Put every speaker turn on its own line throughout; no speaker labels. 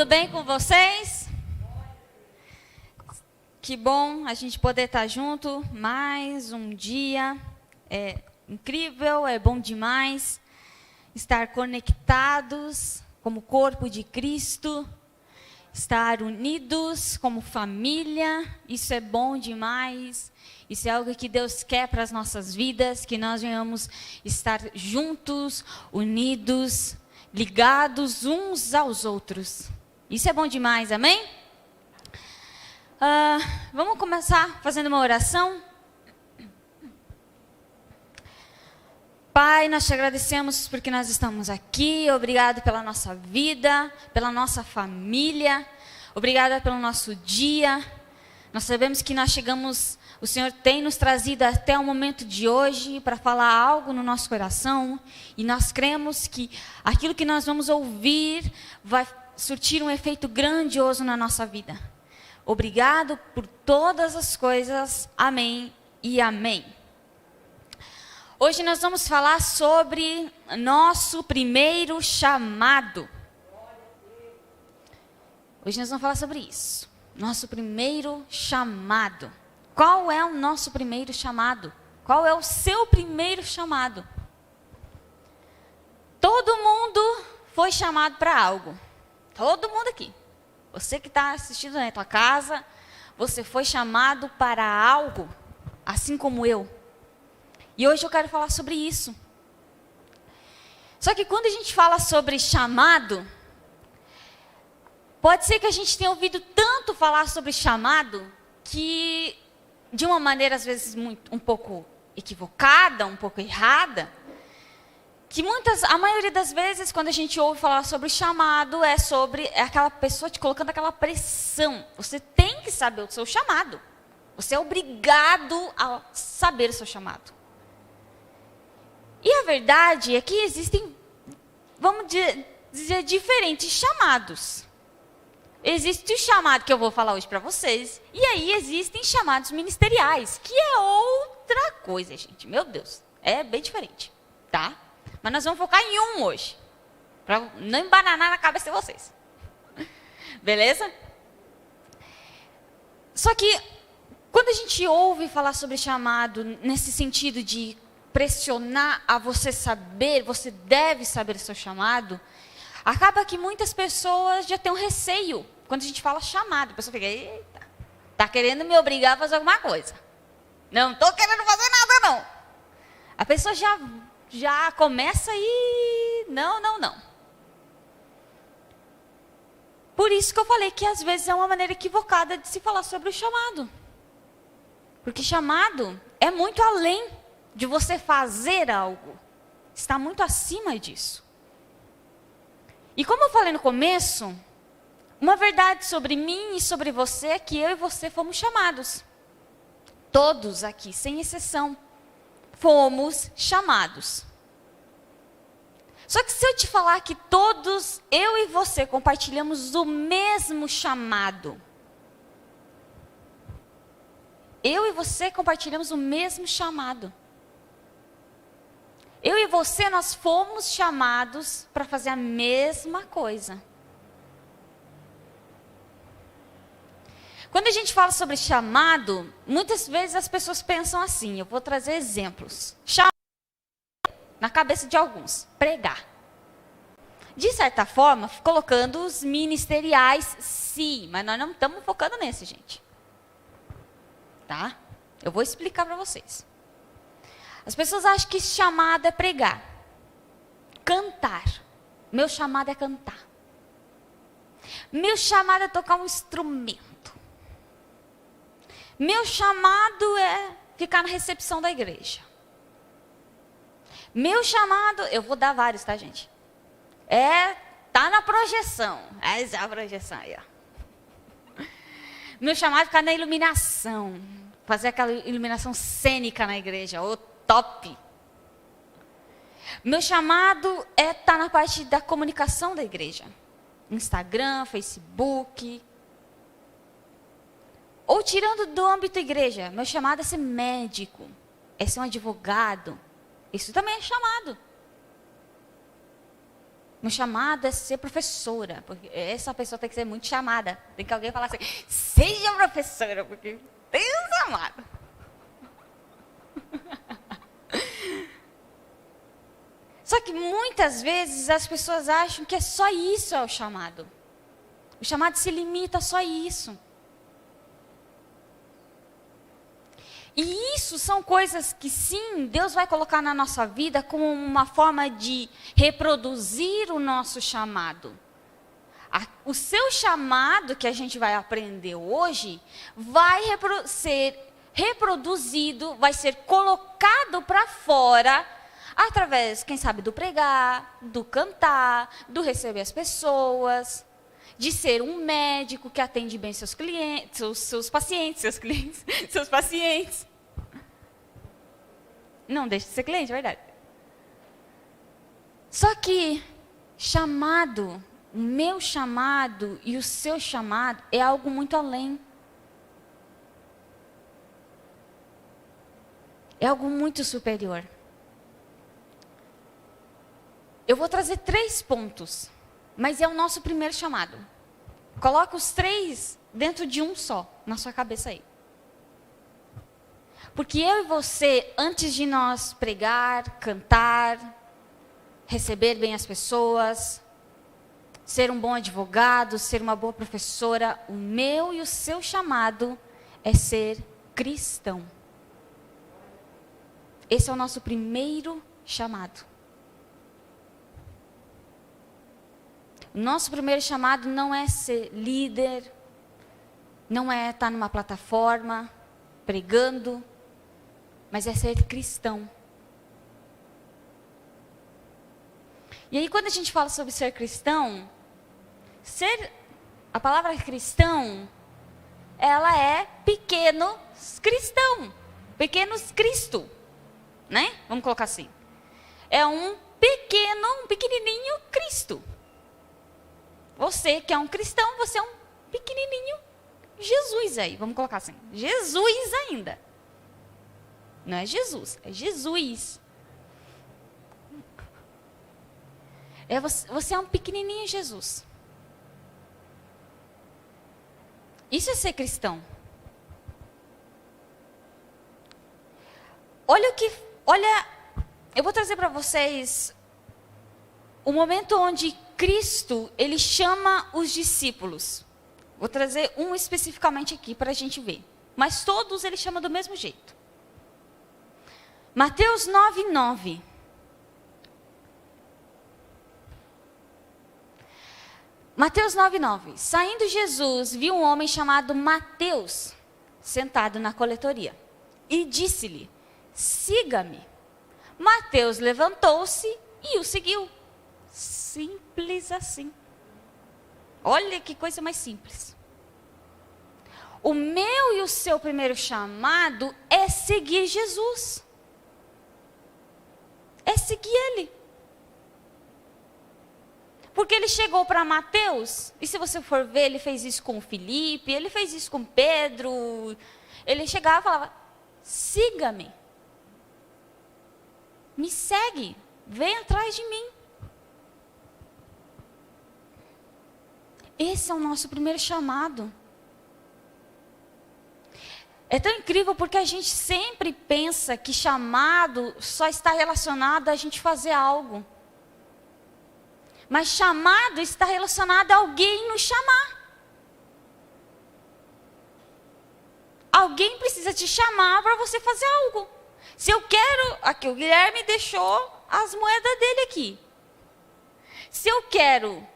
Tudo bem com vocês? Que bom a gente poder estar junto mais um dia. É incrível, é bom demais estar conectados como corpo de Cristo, estar unidos como família. Isso é bom demais. Isso é algo que Deus quer para as nossas vidas, que nós venhamos estar juntos, unidos, ligados uns aos outros. Isso é bom demais, amém? Vamos começar fazendo uma oração. Pai, nós te agradecemos porque nós estamos aqui. Obrigado pela nossa vida, pela nossa família. Obrigada pelo nosso dia. Nós sabemos que nós chegamos, o Senhor tem nos trazido até o momento de hoje para falar algo no nosso coração. E nós cremos que aquilo que nós vamos ouvir vai surtir um efeito grandioso na nossa vida. Obrigado por todas as coisas. Amém e amém. Hoje nós vamos falar sobre nosso primeiro chamado. Hoje nós vamos falar sobre isso. Nosso primeiro chamado. Qual é o nosso primeiro chamado? Qual é o seu primeiro chamado? Todo mundo foi chamado para algo. Todo mundo aqui. Você que está assistindo na tua casa, você foi chamado para algo, assim como eu. E hoje eu quero falar sobre isso. Só que quando a gente fala sobre chamado, pode ser que a gente tenha ouvido tanto falar sobre chamado, que de uma maneira às vezes um pouco equivocada, um pouco errada, que a maioria das vezes quando a gente ouve falar sobre chamado, é aquela pessoa te colocando aquela pressão. Você tem que saber o seu chamado. Você é obrigado a saber o seu chamado. E a verdade é que existem, vamos dizer, diferentes chamados. Existe o chamado que eu vou falar hoje para vocês, e aí existem chamados ministeriais, que é outra coisa, gente. Meu Deus, é bem diferente, tá? Mas nós vamos focar em um hoje, para não embananar na cabeça de vocês. Beleza? Só que, quando a gente ouve falar sobre chamado, nesse sentido de pressionar a você saber, você deve saber o seu chamado, acaba que muitas pessoas já têm um receio. Quando a gente fala chamado, a pessoa fica, eita, tá querendo me obrigar a fazer alguma coisa. Não estou querendo fazer nada, não. A pessoa já começa e não. Por isso que eu falei que às vezes é uma maneira equivocada de se falar sobre o chamado. Porque chamado é muito além de você fazer algo. Está muito acima disso. E como eu falei no começo, uma verdade sobre mim e sobre você é que eu e você fomos chamados. Todos aqui, sem exceção, fomos chamados. Só que se eu te falar que todos, eu e você, compartilhamos o mesmo chamado. Eu e você compartilhamos o mesmo chamado. Eu e você, nós fomos chamados para fazer a mesma coisa. Quando a gente fala sobre chamado, muitas vezes as pessoas pensam assim, eu vou trazer exemplos. Chamado, na cabeça de alguns, pregar. De certa forma, colocando os ministeriais, sim, mas nós não estamos focando nesse, gente. Tá? Eu vou explicar para vocês. As pessoas acham que chamado é pregar. Cantar. Meu chamado é cantar. Meu chamado é tocar um instrumento. Meu chamado é ficar na recepção da igreja. Meu chamado, eu vou dar vários, tá, gente? Tá na projeção. Essa é a projeção aí, ó. Meu chamado é ficar na iluminação. Fazer aquela iluminação cênica na igreja. Top. Meu chamado é estar na parte da comunicação da igreja. Instagram, Facebook. Ou tirando do âmbito da igreja, meu chamado é ser médico, é ser um advogado. Isso também é chamado. Meu chamado é ser professora, porque essa pessoa tem que ser muito chamada. Tem que alguém falar assim, seja professora, porque Deus amado. Só que muitas vezes as pessoas acham que é só isso é o chamado. O chamado se limita a só isso. E isso são coisas que sim, Deus vai colocar na nossa vida como uma forma de reproduzir o nosso chamado. O seu chamado que a gente vai aprender hoje vai ser reproduzido, vai ser colocado para fora através, quem sabe, do pregar, do cantar, do receber as pessoas, de ser um médico que atende bem seus clientes, seus pacientes. Não deixe de ser cliente, é verdade. Só que chamado, o meu chamado e o seu chamado é algo muito além. É algo muito superior. Eu vou trazer 3 pontos, mas é o nosso primeiro chamado. Coloca os 3 dentro de um só, na sua cabeça aí. Porque eu e você, antes de nós pregar, cantar, receber bem as pessoas, ser um bom advogado, ser uma boa professora, o meu e o seu chamado é ser cristão. Esse é o nosso primeiro chamado. O nosso primeiro chamado não é ser líder, não é estar numa plataforma pregando, mas é ser cristão. E aí quando a gente fala sobre ser cristão, a palavra cristão, ela é pequeno cristão, pequenos Cristo, né? Vamos colocar assim. É um pequenininho Cristo. Você que é um cristão, você é um pequenininho Jesus aí, vamos colocar assim. Jesus ainda. Não é Jesus, é Jesus. Você é um pequenininho Jesus. Isso é ser cristão. Olha, eu vou trazer para vocês o momento onde Cristo, ele chama os discípulos. Vou trazer um especificamente aqui para a gente ver. Mas todos ele chama do mesmo jeito. Mateus 9:9. Mateus 9:9. Saindo Jesus, viu um homem chamado Mateus, sentado na coletoria. E disse-lhe, siga-me. Mateus levantou-se e o seguiu. Simples assim. Olha que coisa mais simples. O meu e o seu primeiro chamado é seguir Jesus. É seguir Ele. Porque ele chegou para Mateus, e se você for ver, ele fez isso com Filipe, ele fez isso com Pedro. Ele chegava e falava, siga-me. Me segue, vem atrás de mim. Esse é o nosso primeiro chamado. É tão incrível porque a gente sempre pensa que chamado só está relacionado a gente fazer algo. Mas chamado está relacionado a alguém nos chamar. Alguém precisa te chamar para você fazer algo. Se eu quero... Aqui, o Guilherme deixou as moedas dele aqui. Se eu quero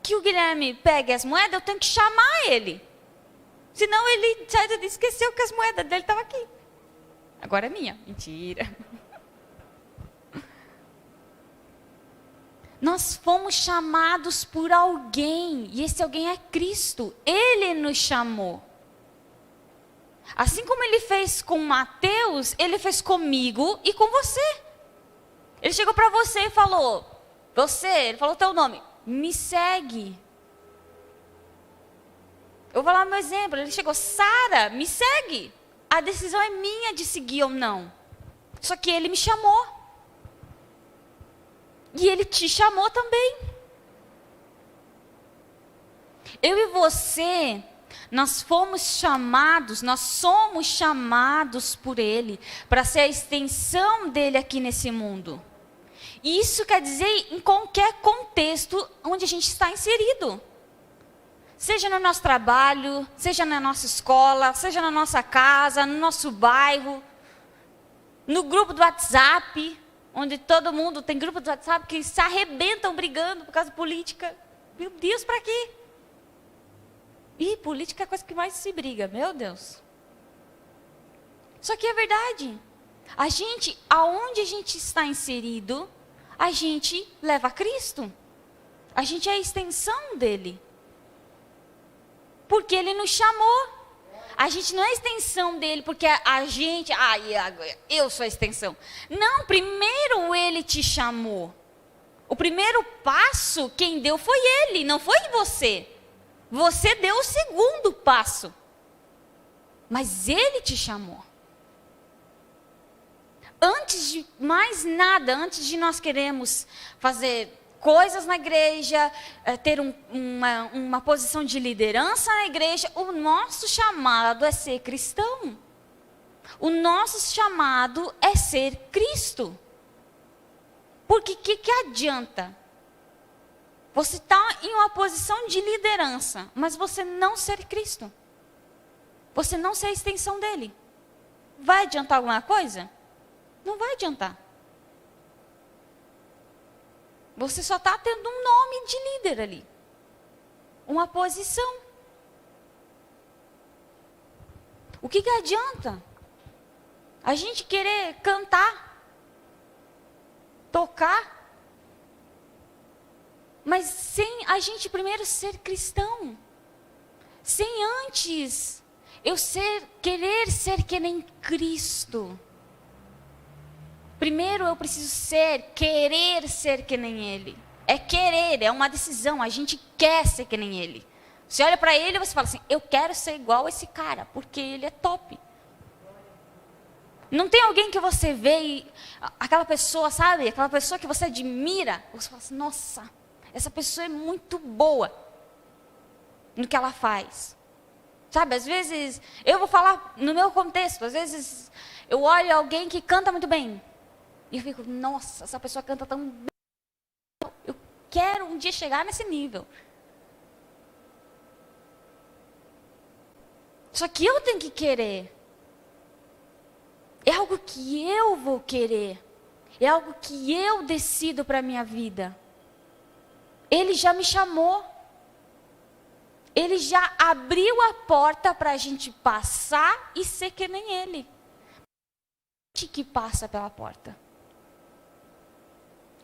que o Guilherme pegue as moedas, eu tenho que chamar ele. Senão ele esqueceu que as moedas dele estavam aqui. Agora é minha. Mentira. Nós fomos chamados por alguém. E esse alguém é Cristo. Ele nos chamou. Assim como ele fez com Mateus, ele fez comigo e com você. Ele chegou para você e falou, ele falou o teu nome, me segue. Eu vou lá no meu exemplo, ele chegou, Sara, me segue. A decisão é minha de seguir ou não. Só que ele me chamou. E ele te chamou também. Eu e você, nós somos chamados por Ele para ser a extensão dele aqui nesse mundo. E isso quer dizer em qualquer contexto onde a gente está inserido. Seja no nosso trabalho, seja na nossa escola, seja na nossa casa, no nosso bairro, no grupo do WhatsApp, onde todo mundo tem grupo do WhatsApp que se arrebentam brigando por causa de política. Meu Deus, para quê? Ih, política é a coisa que mais se briga, meu Deus. Só que é verdade. Aonde a gente está inserido, a gente leva a Cristo. A gente é a extensão dele. Porque ele nos chamou. A gente não é a extensão dele, porque eu sou a extensão. Não, primeiro ele te chamou. O primeiro passo, quem deu foi ele, não foi você. Você deu o segundo passo. Mas ele te chamou. Antes de mais nada, antes de nós queremos fazer coisas na igreja, ter uma posição de liderança na igreja, o nosso chamado é ser cristão. O nosso chamado é ser Cristo. Porque o que adianta? Você está em uma posição de liderança, mas você não ser Cristo. Você não ser a extensão dele. Vai adiantar alguma coisa? Não vai adiantar. Você só está tendo um nome de líder ali. Uma posição. O que adianta? A gente querer cantar, tocar, mas sem a gente primeiro ser cristão. Sem antes eu querer ser que nem Cristo. Primeiro eu preciso querer ser que nem Ele. É querer, é uma decisão, a gente quer ser que nem Ele. Você olha para Ele e você fala assim, eu quero ser igual a esse cara, porque Ele é top. Não tem alguém que você vê e aquela pessoa, sabe? Aquela pessoa que você admira, você fala assim, nossa, essa pessoa é muito boa no que ela faz. Sabe, às vezes, eu vou falar no meu contexto, às vezes eu olho alguém que canta muito bem. E eu fico, nossa, essa pessoa canta tão bem. Eu quero um dia chegar nesse nível. Só que eu tenho que querer. É algo que eu vou querer. É algo que eu decido para a minha vida. Ele já me chamou. Ele já abriu a porta para a gente passar e ser que nem Ele. A gente que passa pela porta.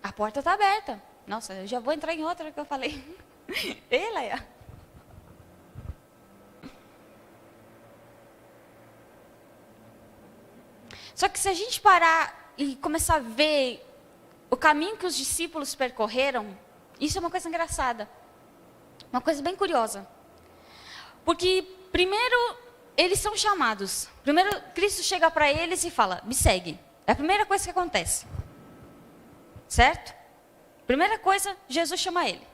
A porta está aberta. Nossa, eu já vou entrar em outra que eu falei. Ei, Leia. Só que se a gente parar e começar a ver o caminho que os discípulos percorreram, isso é uma coisa engraçada. Uma coisa bem curiosa. Porque, primeiro, eles são chamados. Primeiro, Cristo chega para eles e fala, me segue. É a primeira coisa que acontece. Certo? Primeira coisa, Jesus chama ele.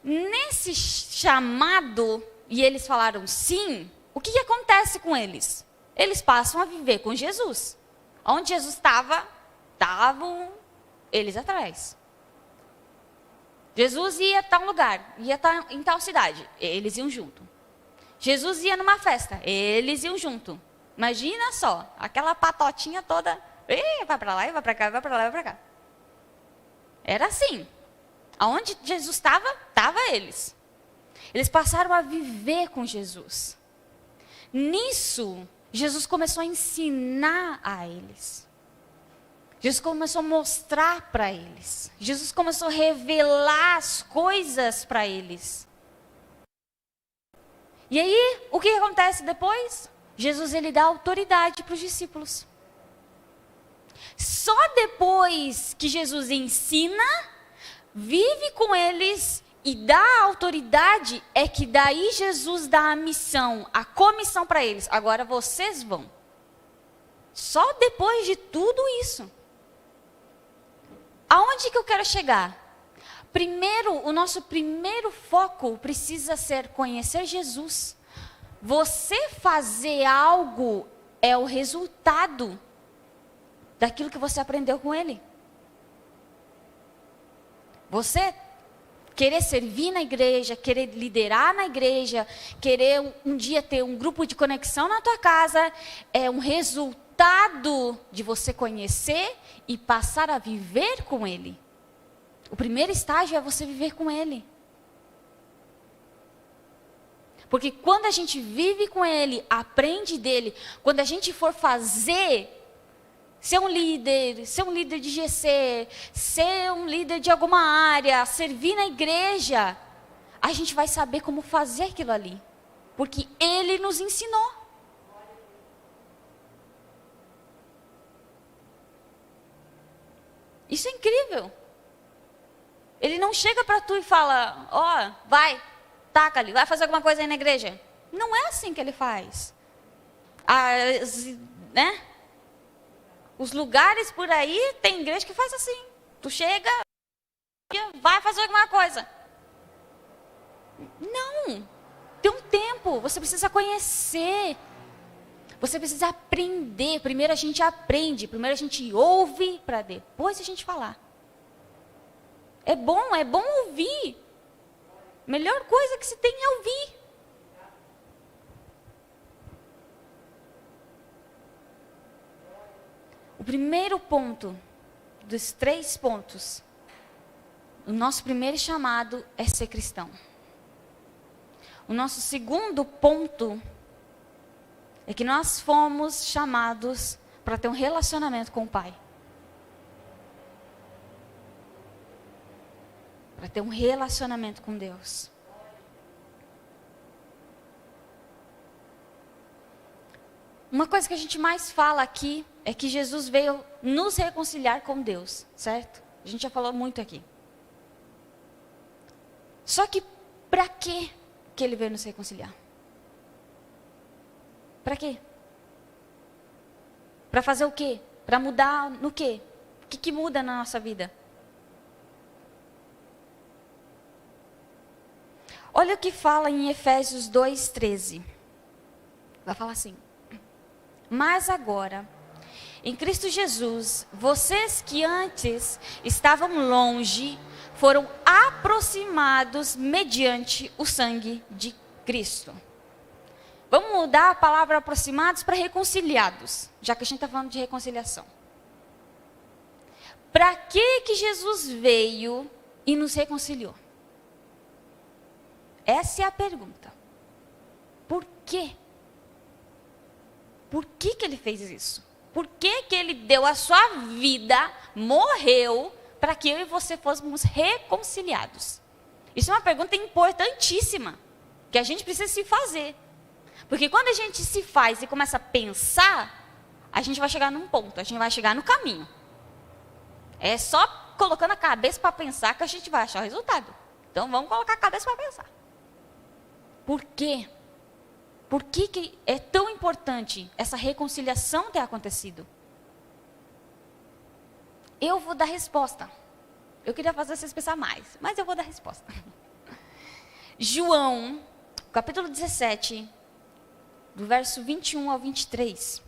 Nesse chamado, e eles falaram sim, o que acontece com eles? Eles passam a viver com Jesus. Onde Jesus estava, estavam eles atrás. Jesus ia a tal lugar, ia estar em tal cidade, eles iam junto. Jesus ia numa festa, eles iam junto. Imagina só, aquela patotinha toda, vai para lá, vai para cá, vai para lá, vai para cá. Era assim. Aonde Jesus estava, estava eles. Eles passaram a viver com Jesus. Nisso, Jesus começou a ensinar a eles. Jesus começou a mostrar para eles. Jesus começou a revelar as coisas para eles. E aí, o que acontece depois? Jesus, ele dá autoridade para os discípulos. Só depois que Jesus ensina, vive com eles e dá a autoridade, é que daí Jesus dá a missão, a comissão para eles. Agora vocês vão. Só depois de tudo isso. Aonde que eu quero chegar? o nosso primeiro foco precisa ser conhecer Jesus. Você fazer algo é o resultado daquilo que você aprendeu com Ele. Você querer servir na igreja, querer liderar na igreja, querer um dia ter um grupo de conexão na tua casa, é um resultado de você conhecer e passar a viver com Ele. O primeiro estágio é você viver com Ele. Porque quando a gente vive com Ele, aprende dele, quando a gente for fazer, ser um líder de GC, ser um líder de alguma área, servir na igreja, a gente vai saber como fazer aquilo ali. Porque Ele nos ensinou. Isso é incrível. Ele não chega para tu e fala, ó, vai, taca ali, vai fazer alguma coisa aí na igreja. Não é assim que Ele faz. Né? Os lugares por aí, tem igreja que faz assim. Tu chega, vai fazer alguma coisa. Não. Tem um tempo. Você precisa conhecer. Você precisa aprender. Primeiro a gente aprende. Primeiro a gente ouve para depois a gente falar. É bom ouvir. Melhor coisa que se tem é ouvir. O primeiro ponto, dos 3 pontos, o nosso primeiro chamado é ser cristão. O nosso segundo ponto é que nós fomos chamados para ter um relacionamento com o Pai. Para ter um relacionamento com Deus. Uma coisa que a gente mais fala aqui é que Jesus veio nos reconciliar com Deus, certo? A gente já falou muito aqui. Só que para que Ele veio nos reconciliar? Para quê? Para fazer o quê? Para mudar no quê? O que muda na nossa vida? Olha o que fala em Efésios 2:13. Vai falar assim: mas agora, em Cristo Jesus, vocês que antes estavam longe, foram aproximados mediante o sangue de Cristo. Vamos mudar a palavra aproximados para reconciliados, já que a gente está falando de reconciliação. Para que Jesus veio e nos reconciliou? Essa é a pergunta. Por quê? Por que Ele fez isso? Por que Ele deu a sua vida, morreu, para que eu e você fôssemos reconciliados? Isso é uma pergunta importantíssima, que a gente precisa se fazer. Porque quando a gente se faz e começa a pensar, a gente vai chegar num ponto, a gente vai chegar no caminho. É só colocando a cabeça para pensar que a gente vai achar o resultado. Então vamos colocar a cabeça para pensar. Por quê? Por que é tão importante essa reconciliação ter acontecido? Eu vou dar resposta. Eu queria fazer vocês pensar mais, mas eu vou dar resposta. João, capítulo 17, do verso 21 ao 23.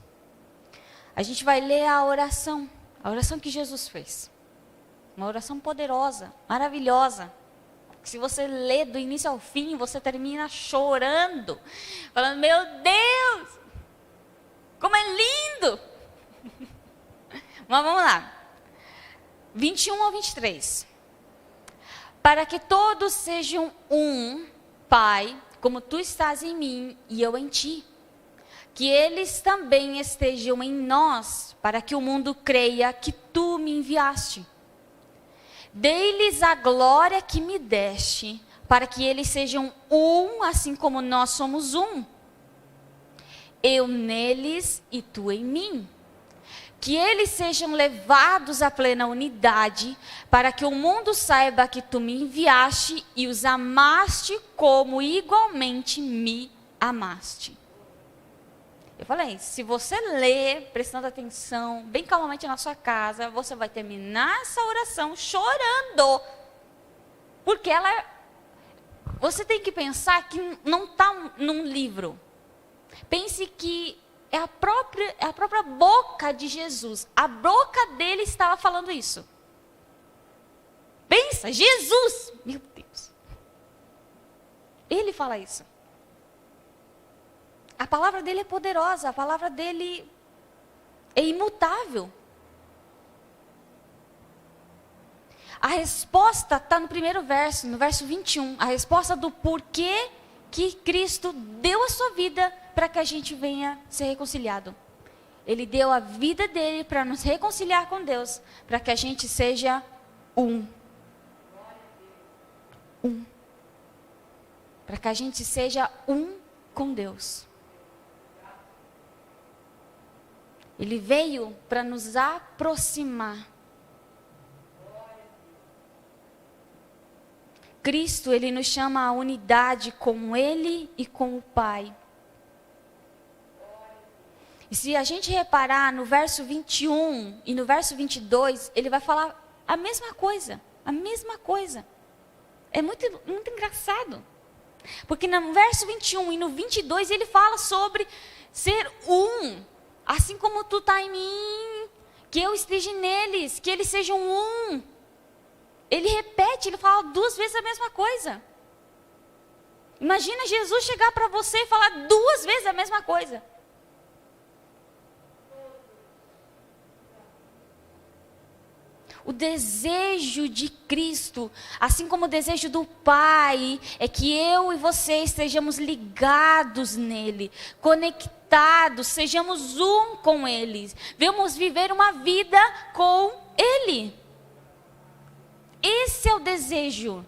A gente vai ler a oração que Jesus fez. Uma oração poderosa, maravilhosa. Se você lê do início ao fim, você termina chorando, falando, meu Deus, como é lindo. Mas vamos lá. 21 ao 23. Para que todos sejam um, Pai, como tu estás em mim e eu em ti. Que eles também estejam em nós, para que o mundo creia que tu me enviaste. Dei-lhes a glória que me deste, para que eles sejam um, assim como nós somos um. Eu neles e tu em mim. Que eles sejam levados à plena unidade, para que o mundo saiba que tu me enviaste e os amaste como igualmente me amaste. Eu falei, se você ler, prestando atenção, bem calmamente na sua casa, você vai terminar essa oração chorando. Porque você tem que pensar que não está num livro. Pense que é a própria boca de Jesus. A boca dele estava falando isso. Pensa, Jesus! Meu Deus. Ele fala isso. A palavra dele é poderosa, a palavra dele é imutável. A resposta está no primeiro verso, no verso 21. A resposta do porquê que Cristo deu a sua vida para que a gente venha ser reconciliado. Ele deu a vida dele para nos reconciliar com Deus, para que a gente seja um. Para que a gente seja um com Deus. Ele veio para nos aproximar. Cristo, ele nos chama à unidade com ele e com o Pai. E se a gente reparar no verso 21 e no verso 22, ele vai falar a mesma coisa, a mesma coisa. É muito engraçado. Porque no verso 21 e no 22 ele fala sobre ser um. Assim como tu está em mim, que eu esteja neles, que eles sejam um. Ele repete, ele fala 2 vezes a mesma coisa. Imagina Jesus chegar para você e falar 2 vezes a mesma coisa. O desejo de Cristo, assim como o desejo do Pai, é que eu e você estejamos ligados nele, conectados, sejamos um com ele, vamos viver uma vida com ele. Esse é o desejo,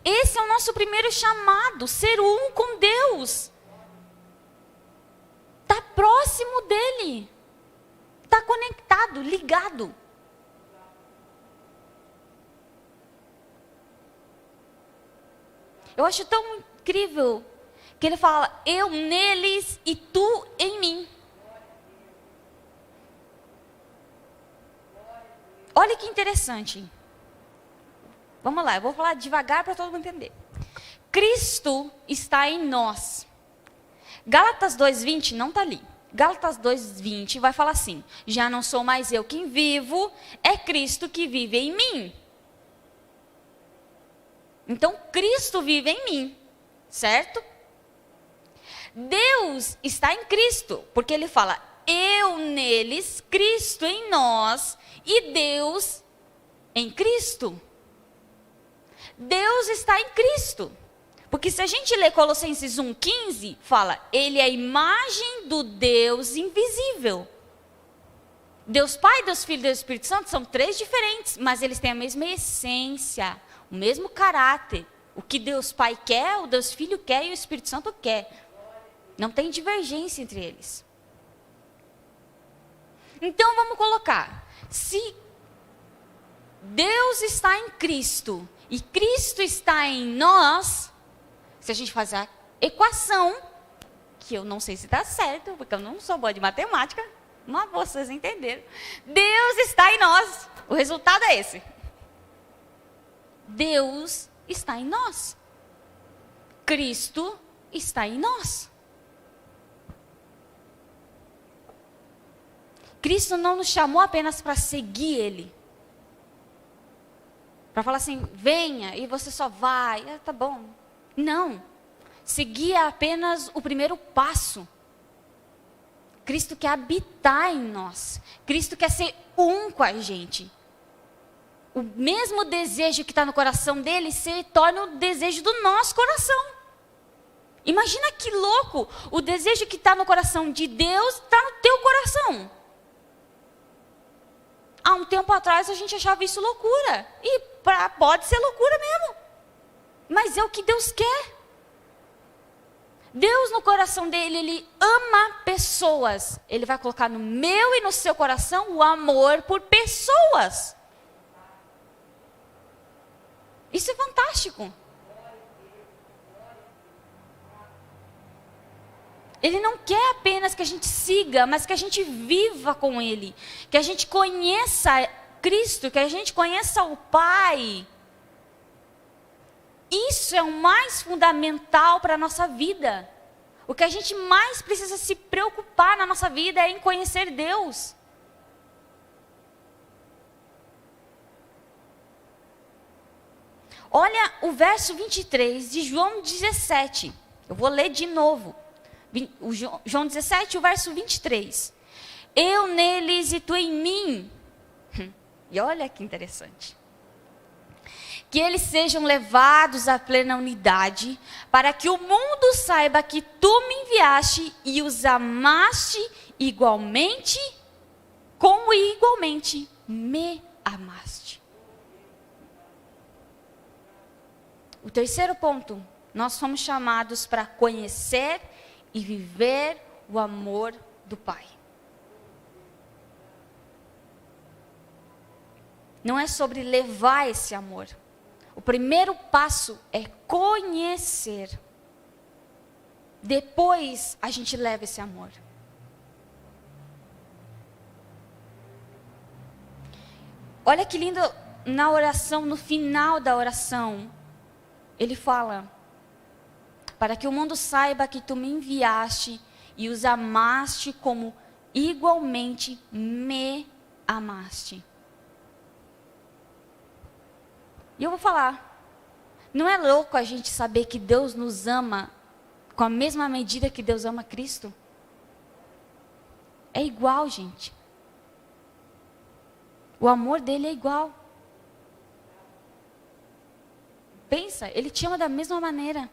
esse é o nosso primeiro chamado, ser um com Deus. Está próximo dele, está conectado, ligado. Eu acho tão incrível que ele fala, eu neles e tu em mim. Olha que interessante. Vamos lá, eu vou falar devagar para todo mundo entender. Cristo está em nós. Gálatas 2:20 não está ali. Gálatas 2:20 vai falar assim, já não sou mais eu quem vivo, é Cristo que vive em mim. Então, Cristo vive em mim, certo? Deus está em Cristo, porque ele fala, eu neles, Cristo em nós, e Deus em Cristo. Deus está em Cristo. Porque se a gente ler Colossenses 1:15, fala, ele é a imagem do Deus invisível. Deus Pai, Deus Filho e Deus Espírito Santo são 3 diferentes, mas eles têm a mesma essência, o mesmo caráter. O que Deus Pai quer, o Deus Filho quer e o Espírito Santo quer. Não tem divergência entre eles. Então vamos colocar, se Deus está em Cristo e Cristo está em nós, se a gente fazer a equação, que eu não sei se está certo, porque eu não sou boa de matemática, mas vocês entenderam. Deus está em nós. O resultado é esse. Deus está em nós. Cristo está em nós. Cristo não nos chamou apenas para seguir Ele. Para falar assim, venha e você só vai. Tá bom. Não. Seguir é apenas o primeiro passo. Cristo quer habitar em nós. Cristo quer ser um com a gente. O mesmo desejo que está no coração dele se torna o desejo do nosso coração. Imagina que louco. O desejo que está no coração de Deus está no teu coração. Há um tempo atrás a gente achava isso loucura. E pode ser loucura mesmo. Mas é o que Deus quer. Deus no coração dele, ele ama pessoas. Ele vai colocar no meu e no seu coração o amor por pessoas. Isso é fantástico. Ele não quer apenas que a gente siga, mas que a gente viva com Ele. Que a gente conheça Cristo, que a gente conheça o Pai. Isso é o mais fundamental para a nossa vida. O que a gente mais precisa se preocupar na nossa vida é em conhecer Deus. Olha o verso 23 de João 17. Eu vou ler de novo. João 17, o verso 23. Eu neles e tu em mim. E olha que interessante. Que eles sejam levados à plena unidade, para que o mundo saiba que tu me enviaste e os amaste igualmente, como igualmente me amaste. O terceiro ponto, nós fomos chamados para conhecer e viver o amor do Pai. Não é sobre levar esse amor. O primeiro passo é conhecer. Depois a gente leva esse amor. Olha que lindo na oração, no final da oração. Ele fala: para que o mundo saiba que tu me enviaste e os amaste como igualmente me amaste. E eu vou falar, não é louco a gente saber que Deus nos ama com a mesma medida que Deus ama Cristo? É igual, gente. O amor dele é igual. Pensa, ele te ama da mesma maneira.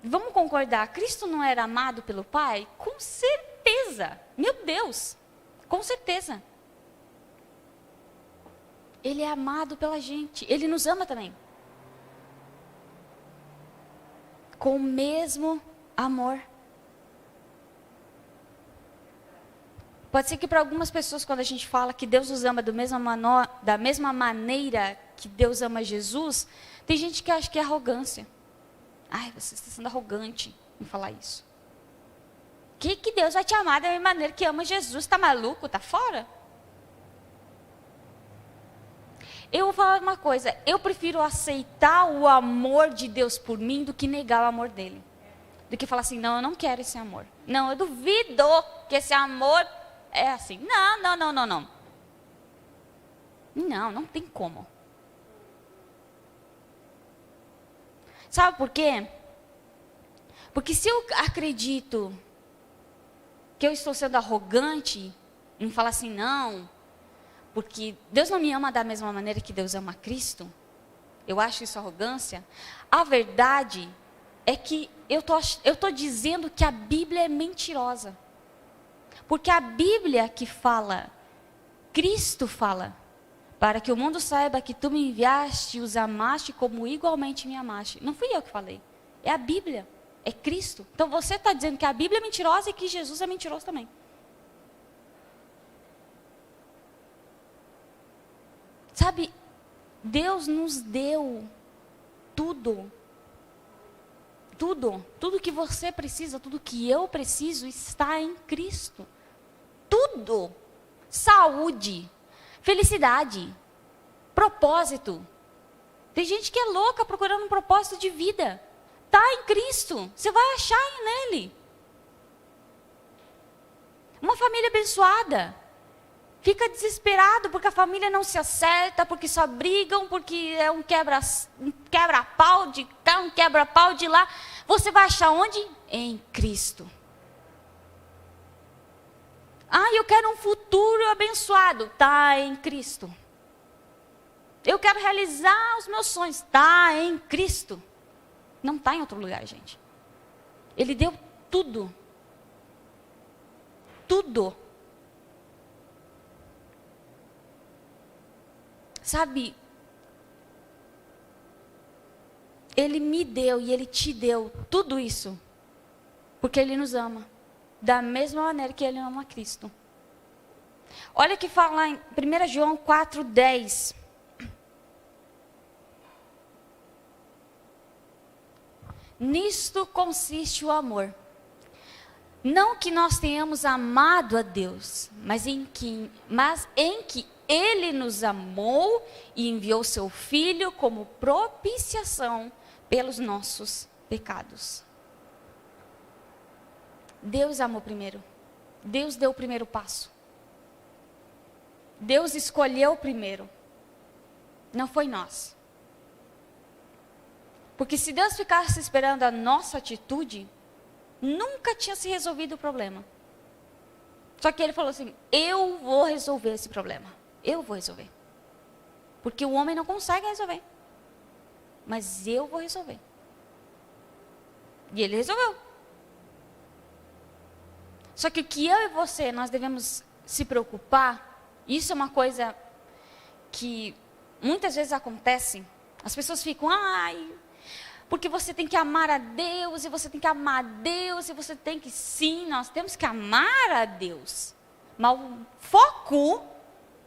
Vamos concordar, Cristo não era amado pelo Pai? Com certeza. Meu Deus, com certeza. Ele é amado pela gente. Ele nos ama também. Com o mesmo amor. Pode ser que para algumas pessoas, quando a gente fala que Deus nos ama da mesma maneira que Deus ama Jesus, tem gente que acha que é arrogância. Ai, você está sendo arrogante em falar isso. Que Deus vai te amar da mesma maneira que ama Jesus? Está maluco? Está fora? Eu vou falar uma coisa, eu prefiro aceitar o amor de Deus por mim do que negar o amor dele. Do que falar assim, não, eu não quero esse amor. Não, eu duvido que esse amor é assim. Não. Não tem como. Sabe por quê? Porque se eu acredito que eu estou sendo arrogante em falar assim, não, porque Deus não me ama da mesma maneira que Deus ama Cristo, eu acho isso arrogância. A verdade é que eu tô dizendo que a Bíblia é mentirosa. Porque a Bíblia que fala, Cristo fala, para que o mundo saiba que tu me enviaste e os amaste como igualmente me amaste. Não fui eu que falei, é a Bíblia, é Cristo. Então você está dizendo que a Bíblia é mentirosa e que Jesus é mentiroso também. Sabe, Deus nos deu tudo. Tudo que você precisa, tudo que eu preciso está em Cristo. Tudo. Saúde, felicidade, propósito. Tem gente que é louca procurando um propósito de vida. Está em Cristo. Você vai achar nele. Uma família abençoada. Fica desesperado porque a família não se acerta, porque só brigam, porque é um quebra-pau de cá, um quebra-pau de lá. Você vai achar onde? Em Cristo. Ah, eu quero um futuro abençoado. Está em Cristo. Eu quero realizar os meus sonhos. Está em Cristo. Não está em outro lugar, gente. Ele deu tudo. Tudo. Sabe, Ele me deu e Ele te deu tudo isso, porque Ele nos ama, da mesma maneira que Ele ama Cristo. Olha que fala lá em 1 João 4,10. Nisto consiste o amor. Não que nós tenhamos amado a Deus, mas em que Ele nos amou e enviou seu Filho como propiciação pelos nossos pecados. Deus amou primeiro. Deus deu o primeiro passo. Deus escolheu primeiro. Não foi nós. Porque se Deus ficasse esperando a nossa atitude, nunca tinha se resolvido o problema. Só que ele falou assim, eu vou resolver esse problema. Eu vou resolver. Porque o homem não consegue resolver. Mas eu vou resolver. E ele resolveu. Só que o que eu e você, nós devemos se preocupar, isso é uma coisa que muitas vezes acontece. As pessoas ficam, porque você tem que amar a Deus, e você tem que amar a Deus, e você tem que, sim, nós temos que amar a Deus. Mas o foco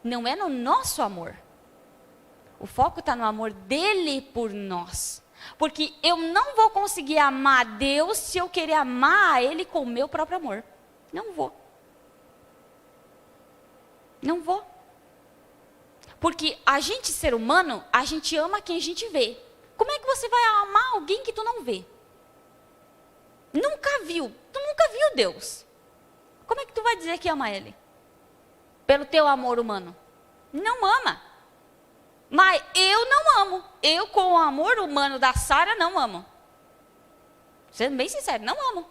não é no nosso amor. O foco está no amor dele por nós. Porque eu não vou conseguir amar a Deus se eu querer amar a ele com o meu próprio amor. Não vou. Não vou. Porque a gente, ser humano, a gente ama quem a gente vê. Como é que você vai amar alguém que tu não vê? Nunca viu. Tu nunca viu Deus. Como é que tu vai dizer que ama Ele? Pelo teu amor humano. Não ama. Mas eu não amo. Eu, com o amor humano da Sara, não amo. Sendo bem sincero, não amo.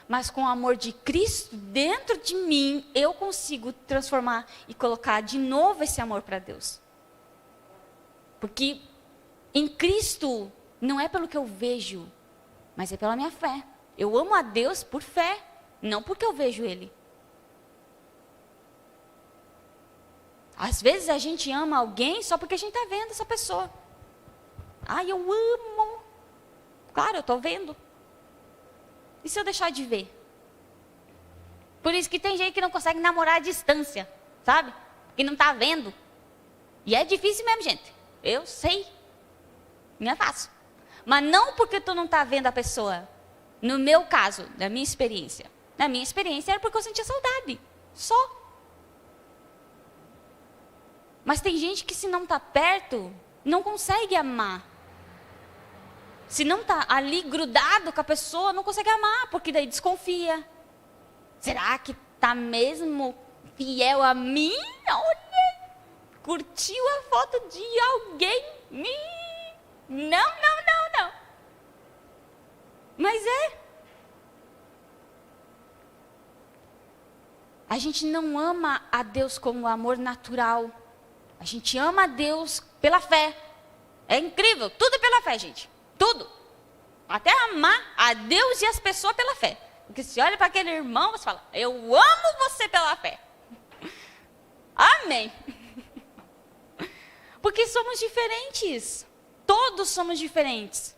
Mas com o amor de Cristo dentro de mim, eu consigo transformar e colocar de novo esse amor para Deus. Porque em Cristo não é pelo que eu vejo, mas é pela minha fé. Eu amo a Deus por fé, não porque eu vejo Ele. Às vezes a gente ama alguém só porque a gente está vendo essa pessoa. Eu amo. Claro, eu estou vendo. E se eu deixar de ver? Por isso que tem gente que não consegue namorar à distância, sabe? Que não está vendo. E é difícil mesmo, gente. Eu sei. Não é fácil. Mas não porque tu não está vendo a pessoa. No meu caso, na minha experiência. Na minha experiência era porque eu sentia saudade. Só. Mas tem gente que se não está perto, não consegue amar. Se não está ali grudado com a pessoa, não consegue amar, porque daí desconfia. Será que está mesmo fiel a mim? Olha, curtiu a foto de alguém? Não. Mas é. A gente não ama a Deus como um amor natural. A gente ama a Deus pela fé. É incrível, tudo é pela fé, gente. Tudo. Até amar a Deus e as pessoas pela fé. Porque se olha para aquele irmão, você fala, eu amo você pela fé. Amém. Porque somos diferentes. Todos somos diferentes.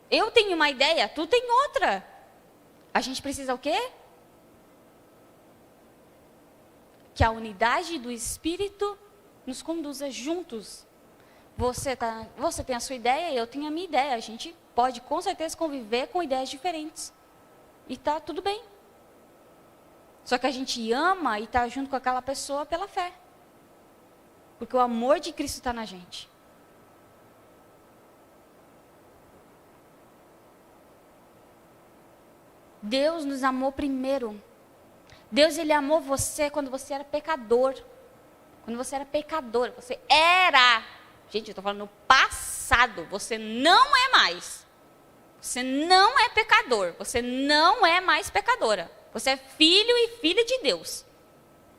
Eu tenho uma ideia, tu tem outra. A gente precisa o quê? Que a unidade do Espírito nos conduza juntos. Você tem a sua ideia, eu tenho a minha ideia. A gente pode com certeza conviver com ideias diferentes. E tá tudo bem. Só que a gente ama e está junto com aquela pessoa pela fé. Porque o amor de Cristo está na gente. Deus nos amou primeiro. Deus, Ele amou você quando você era pecador. Quando você era pecador, você era. Gente, eu estou falando no passado. Você não é mais. Você não é pecador. Você não é mais pecadora. Você é filho e filha de Deus.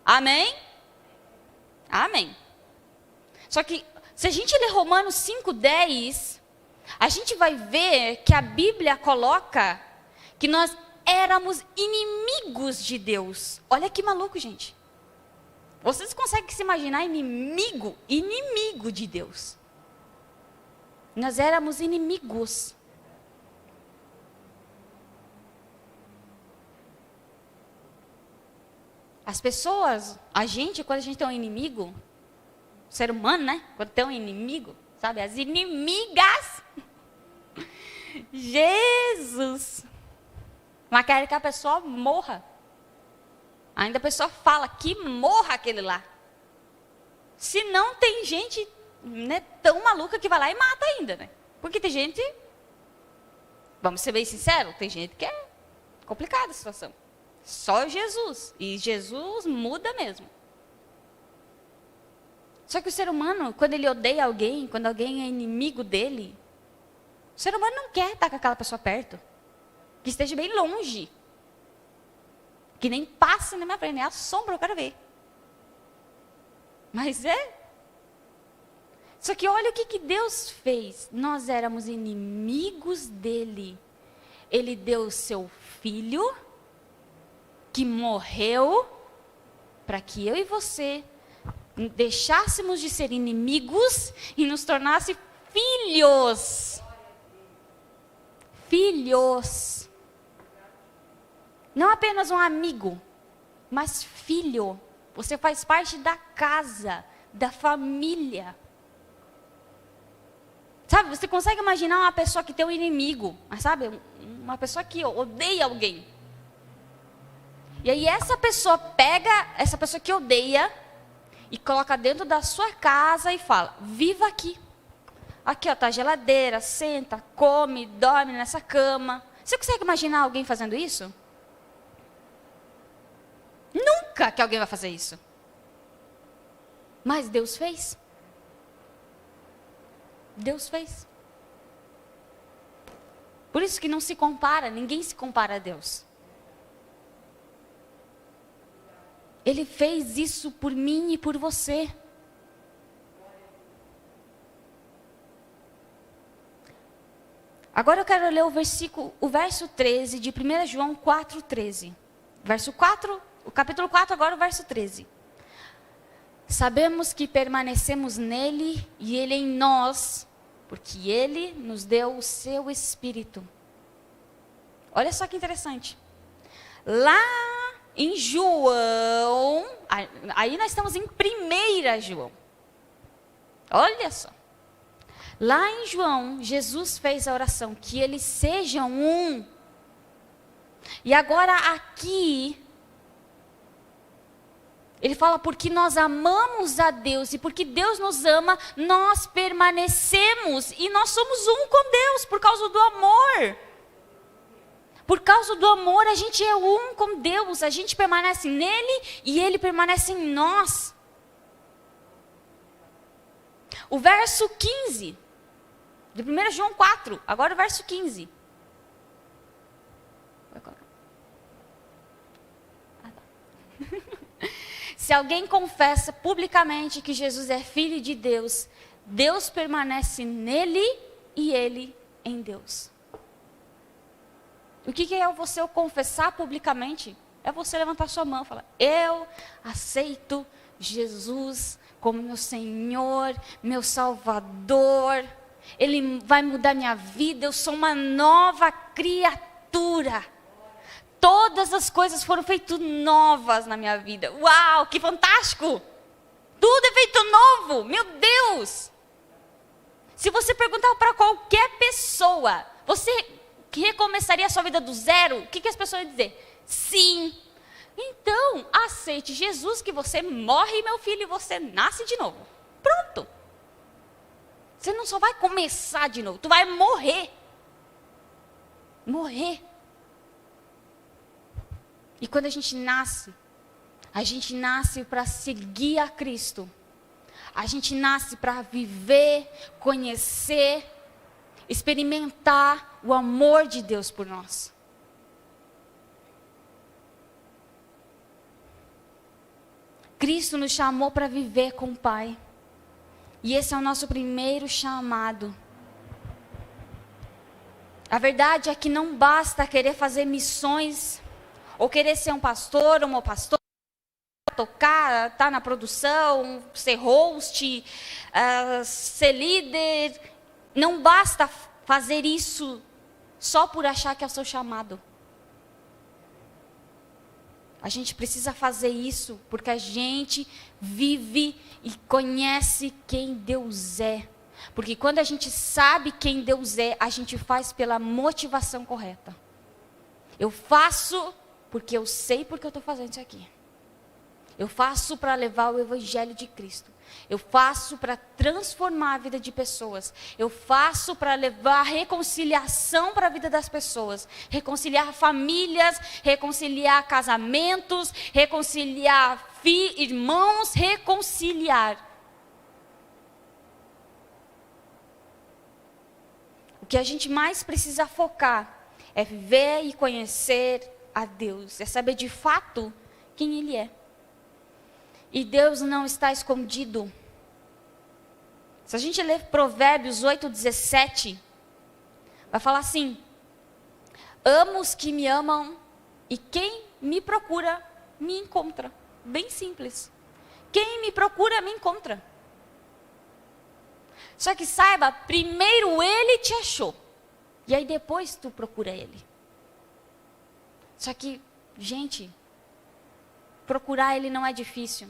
Amém? Amém. Só que, se a gente ler Romanos 5:10, a gente vai ver que a Bíblia coloca que nós éramos inimigos de Deus. Olha que maluco, gente. Vocês conseguem se imaginar inimigo de Deus? Nós éramos inimigos. As pessoas, a gente, quando a gente tem um inimigo, o ser humano, né? Quando tem um inimigo, sabe? As inimigas. Jesus. Mas quer que a pessoa morra. Ainda a pessoa fala que morra aquele lá. Se não, tem gente, né, tão maluca que vai lá e mata ainda, né? Porque tem gente, vamos ser bem sinceros, tem gente que é complicada a situação. Só Jesus. E Jesus muda mesmo. Só que o ser humano, quando ele odeia alguém, quando alguém é inimigo dele, o ser humano não quer estar com aquela pessoa perto. Que esteja bem longe. Que nem passe na minha frente, nem a sombra eu quero ver. Mas é. Só que olha o que Deus fez. Nós éramos inimigos dele. Ele deu o seu filho, que morreu, para que eu e você deixássemos de ser inimigos e nos tornasse filhos. Filhos. Não apenas um amigo, mas filho. Você faz parte da casa, da família. Sabe, você consegue imaginar uma pessoa que tem um inimigo, mas sabe, uma pessoa que odeia alguém. E aí essa pessoa pega essa pessoa que odeia e coloca dentro da sua casa e fala, viva aqui. Aqui, ó, tá a geladeira, senta, come, dorme nessa cama. Você consegue imaginar alguém fazendo isso? Nunca que alguém vai fazer isso. Mas Deus fez. Deus fez. Por isso que não se compara, ninguém se compara a Deus. Ele fez isso por mim e por você. Agora eu quero ler o verso 13 de 1 João 4:13. Verso 4, o capítulo 4, agora o verso 13. Sabemos que permanecemos nele e ele em nós, porque ele nos deu o seu Espírito. Olha só que interessante. Lá em João, aí nós estamos em 1 João. Olha só. Lá em João, Jesus fez a oração, que eles sejam um. E agora aqui, ele fala, porque nós amamos a Deus, e porque Deus nos ama, nós permanecemos, e nós somos um com Deus, por causa do amor. Por causa do amor, a gente é um com Deus, a gente permanece nele, e ele permanece em nós. O verso 15, de 1 João 4, agora o verso 15. Se alguém confessa publicamente que Jesus é Filho de Deus, Deus permanece nele e ele em Deus. O que é você confessar publicamente? É você levantar sua mão e falar, eu aceito Jesus como meu Senhor, meu Salvador. Ele vai mudar minha vida, eu sou uma nova criatura. Todas as coisas foram feitas novas na minha vida. Uau, que fantástico! Tudo é feito novo, meu Deus! Se você perguntar para qualquer pessoa, você que recomeçaria a sua vida do zero, o que as pessoas iam dizer? Sim. Então, aceite Jesus que você morre, meu filho, e você nasce de novo. Pronto. Você não só vai começar de novo, tu vai morrer. Morrer. E quando a gente nasce para seguir a Cristo. A gente nasce para viver, conhecer, experimentar o amor de Deus por nós. Cristo nos chamou para viver com o Pai. E esse é o nosso primeiro chamado. A verdade é que não basta querer fazer missões, ou querer ser um pastor, uma pastora, tocar, estar na produção, ser host, ser líder. Não basta fazer isso só por achar que é o seu chamado. A gente precisa fazer isso porque a gente vive e conhece quem Deus é. Porque quando a gente sabe quem Deus é, a gente faz pela motivação correta. Eu faço porque eu sei porque eu estou fazendo isso aqui. Eu faço para levar o evangelho de Cristo. Eu faço para transformar a vida de pessoas. Eu faço para levar reconciliação para a vida das pessoas. Reconciliar famílias, reconciliar casamentos, reconciliar irmãos, reconciliar. O que a gente mais precisa focar é viver e conhecer a Deus. É saber de fato quem Ele é. E Deus não está escondido. Se a gente ler Provérbios 8:17, vai falar assim: amo os que me amam, e quem me procura, me encontra. Bem simples. Quem me procura, me encontra. Só que saiba, primeiro Ele te achou. E aí depois tu procura Ele. Só que, gente, procurar Ele não é difícil.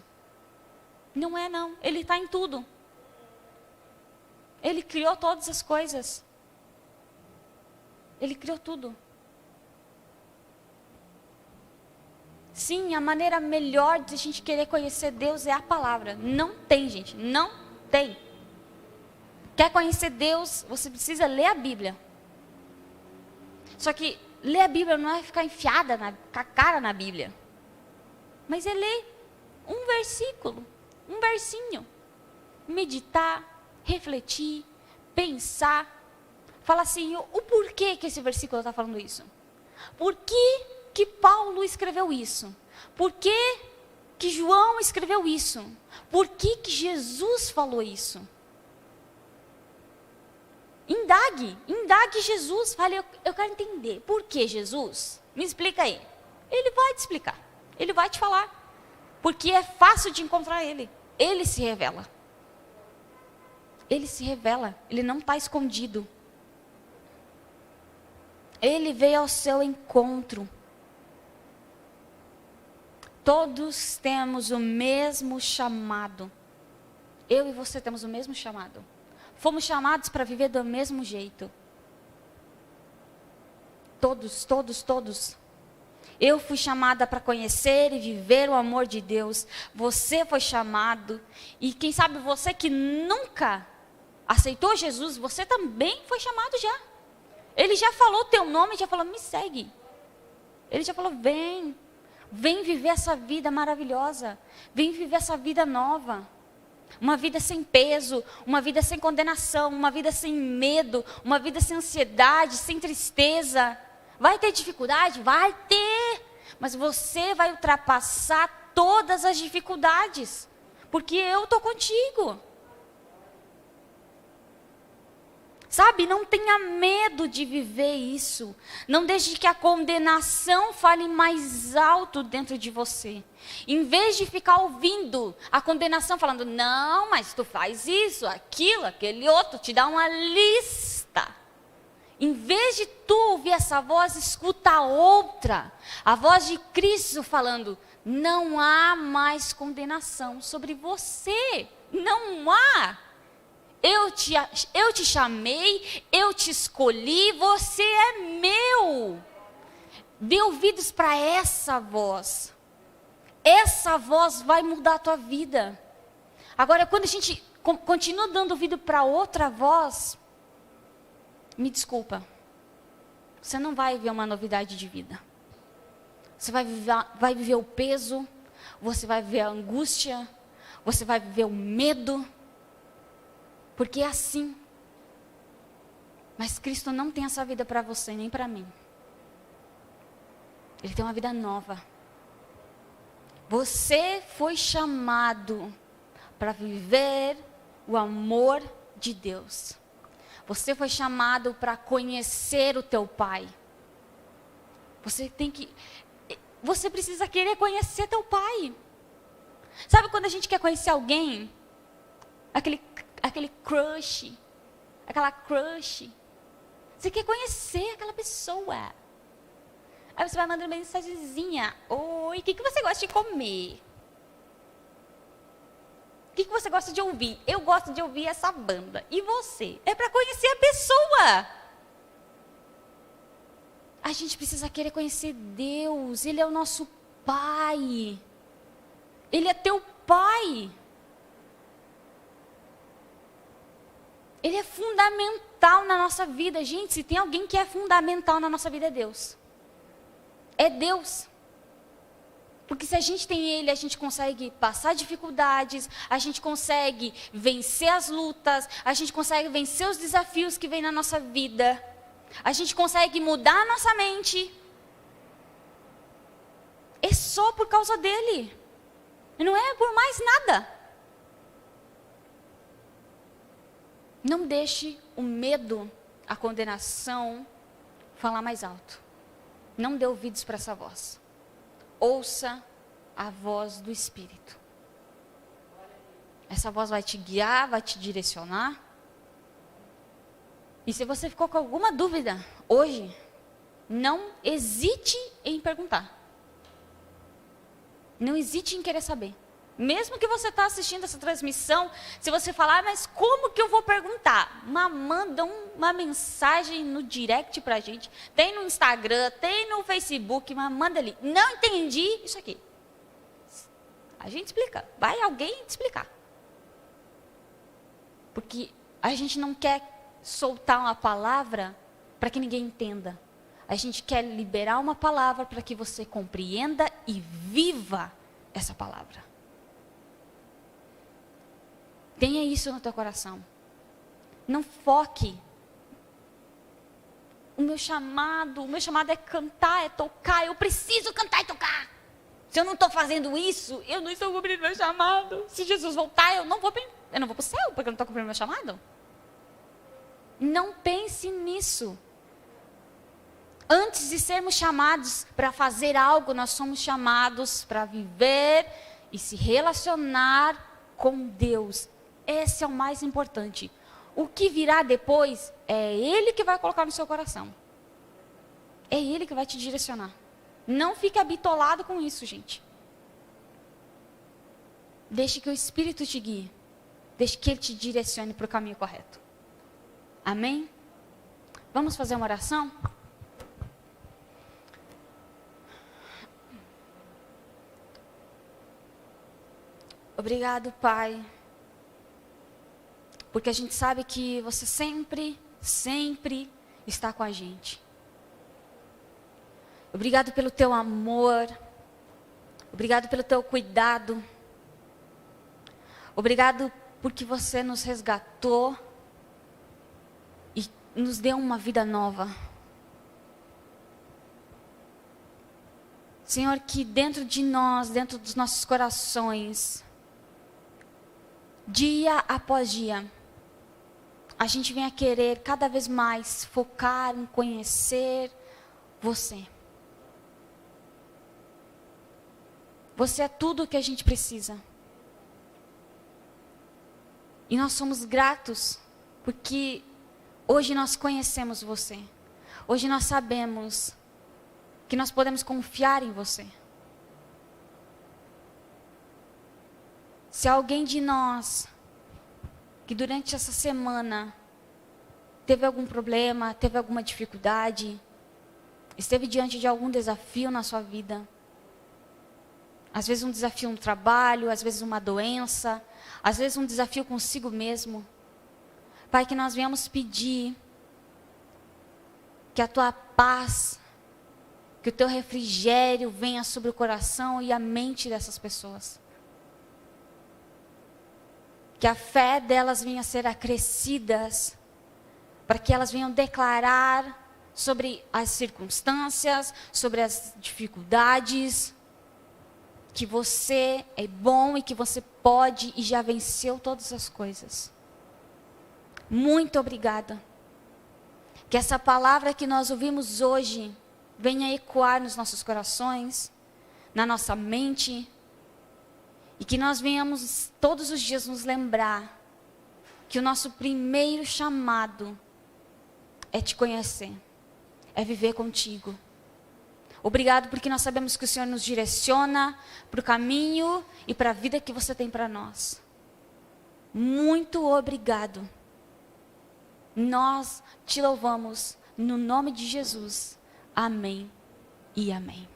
Não é não, Ele está em tudo. Ele criou todas as coisas. Ele criou tudo. Sim, a maneira melhor de a gente querer conhecer Deus é a palavra. Não tem, gente, não tem. Quer conhecer Deus, você precisa ler a Bíblia. Só que ler a Bíblia não é ficar enfiada com a cara na Bíblia. Mas é ler um versículo, um versinho. Meditar, refletir, pensar. Fala assim, o porquê que esse versículo está falando isso? Por que Paulo escreveu isso? Por que João escreveu isso? Por que Jesus falou isso? Indague Jesus. Fale, eu quero entender. Por que Jesus? Me explica aí. Ele vai te explicar. Ele vai te falar. Porque é fácil de encontrar Ele. Ele se revela. Ele se revela. Ele não está escondido. Ele veio ao seu encontro. Todos temos o mesmo chamado. Eu e você temos o mesmo chamado. Fomos chamados para viver do mesmo jeito. Todos, todos, todos. Eu fui chamada para conhecer e viver o amor de Deus. Você foi chamado. E quem sabe você que nunca aceitou Jesus, você também foi chamado já. Ele já falou teu nome, já falou, me segue. Ele já falou, vem viver essa vida maravilhosa. Vem viver essa vida nova. Uma vida sem peso, uma vida sem condenação, uma vida sem medo, uma vida sem ansiedade, sem tristeza. Vai ter dificuldade? Vai ter. Mas você vai ultrapassar todas as dificuldades. Porque eu estou contigo. Sabe, não tenha medo de viver isso. Não deixe que a condenação fale mais alto dentro de você. Em vez de ficar ouvindo a condenação falando, não, mas tu faz isso, aquilo, aquele outro, te dá uma lista. Em vez de tu ouvir essa voz, escuta a outra. A voz de Cristo falando, não há mais condenação sobre você. Não há. Eu te chamei, eu te escolhi, você é meu. Dê ouvidos para essa voz. Essa voz vai mudar a tua vida. Agora, quando a gente continua dando ouvido para outra voz, me desculpa, você não vai ver uma novidade de vida. Você vai viver o peso, você vai viver a angústia, você vai viver o medo. Porque é assim. Mas Cristo não tem essa vida para você, nem para mim. Ele tem uma vida nova. Você foi chamado para viver o amor de Deus. Você foi chamado para conhecer o teu Pai. Você precisa querer conhecer teu Pai. Sabe quando a gente quer conhecer alguém? Aquele crush, aquela crush. Você quer conhecer aquela pessoa. Aí você vai mandando uma mensagenzinha. Oi, o que você gosta de comer? O que você gosta de ouvir? Eu gosto de ouvir essa banda. E você? É para conhecer a pessoa. A gente precisa querer conhecer Deus. Ele é o nosso Pai. Ele é teu Pai. Ele é fundamental na nossa vida. Gente, se tem alguém que é fundamental na nossa vida, é Deus. É Deus. Porque se a gente tem Ele, a gente consegue passar dificuldades, a gente consegue vencer as lutas, a gente consegue vencer os desafios que vêm na nossa vida, a gente consegue mudar a nossa mente. É só por causa dEle. Não é por mais nada. Não deixe o medo, a condenação, falar mais alto. Não dê ouvidos para essa voz. Ouça a voz do Espírito. Essa voz vai te guiar, vai te direcionar. E se você ficou com alguma dúvida hoje, não hesite em perguntar. Não hesite em querer saber. Mesmo que você está assistindo essa transmissão, se você falar, mas como que eu vou perguntar? Manda uma mensagem no direct para a gente. Tem no Instagram, tem no Facebook, manda ali. Não entendi isso aqui. A gente explica. Vai alguém te explicar. Porque a gente não quer soltar uma palavra para que ninguém entenda. A gente quer liberar uma palavra para que você compreenda e viva essa palavra. Tenha isso no teu coração. Não foque. O meu chamado é cantar, é tocar. Eu preciso cantar e tocar. Se eu não estou fazendo isso, eu não estou cumprindo meu chamado. Se Jesus voltar, eu não vou para o céu, porque eu não estou cumprindo meu chamado. Não pense nisso. Antes de sermos chamados para fazer algo, nós somos chamados para viver e se relacionar com Deus. Esse é o mais importante. O que virá depois é Ele que vai colocar no seu coração. É Ele que vai te direcionar. Não fique habitolado com isso, gente. Deixe que o Espírito te guie. Deixe que Ele te direcione para o caminho correto. Amém? Vamos fazer uma oração? Obrigado, Pai. Porque a gente sabe que você sempre está com a gente. Obrigado pelo teu amor. Obrigado pelo teu cuidado. Obrigado porque você nos resgatou e nos deu uma vida nova. Senhor, que dentro de nós, dentro dos nossos corações, dia após dia, a gente venha querer cada vez mais focar em conhecer você. Você é tudo o que a gente precisa. E nós somos gratos porque hoje nós conhecemos você. Hoje nós sabemos que nós podemos confiar em você. Se alguém de nós que durante essa semana teve algum problema, teve alguma dificuldade, esteve diante de algum desafio na sua vida, às vezes um desafio no trabalho, às vezes uma doença, às vezes um desafio consigo mesmo, Pai, que nós venhamos pedir que a tua paz, que o teu refrigério venha sobre o coração e a mente dessas pessoas. Que a fé delas venha a ser acrescidas, para que elas venham declarar sobre as circunstâncias, sobre as dificuldades, que você é bom e que você pode e já venceu todas as coisas. Muito obrigada. Que essa palavra que nós ouvimos hoje venha ecoar nos nossos corações, na nossa mente, e que nós venhamos todos os dias nos lembrar que o nosso primeiro chamado é te conhecer, é viver contigo. Obrigado porque nós sabemos que o Senhor nos direciona para o caminho e para a vida que você tem para nós. Muito obrigado. Nós te louvamos no nome de Jesus. Amém e amém.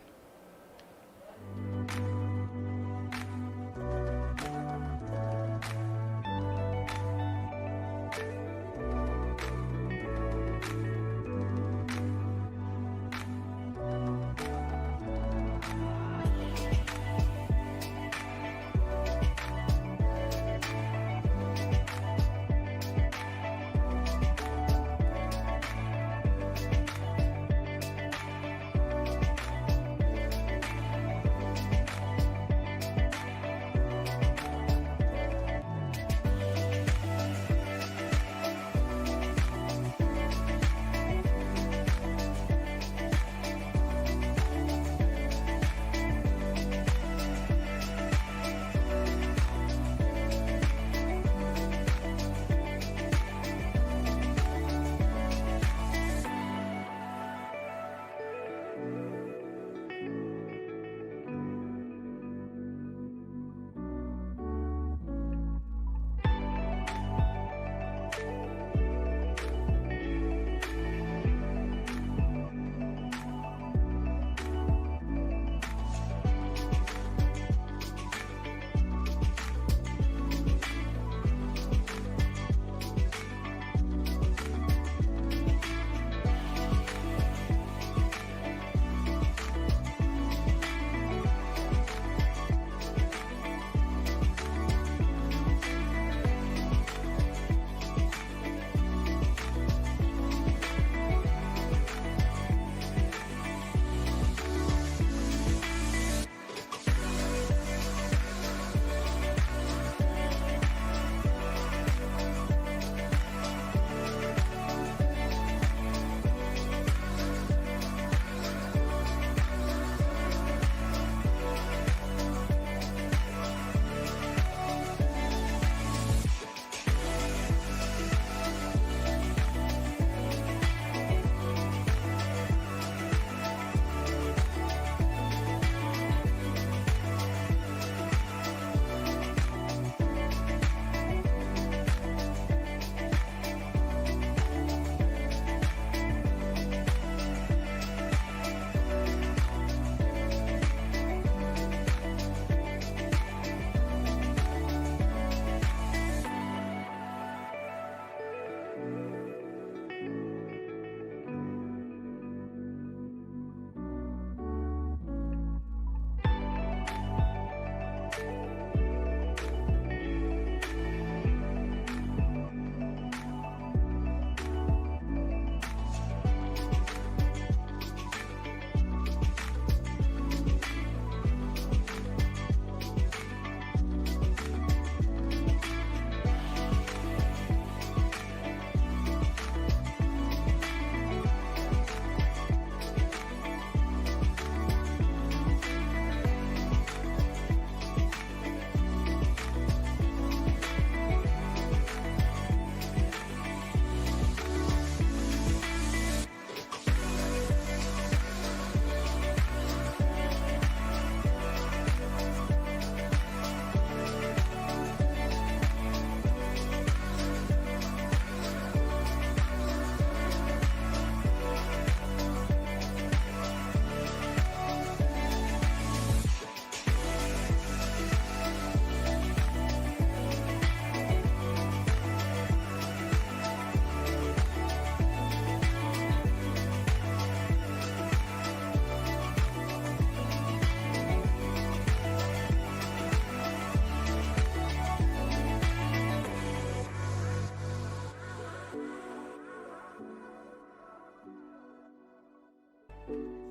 Amém.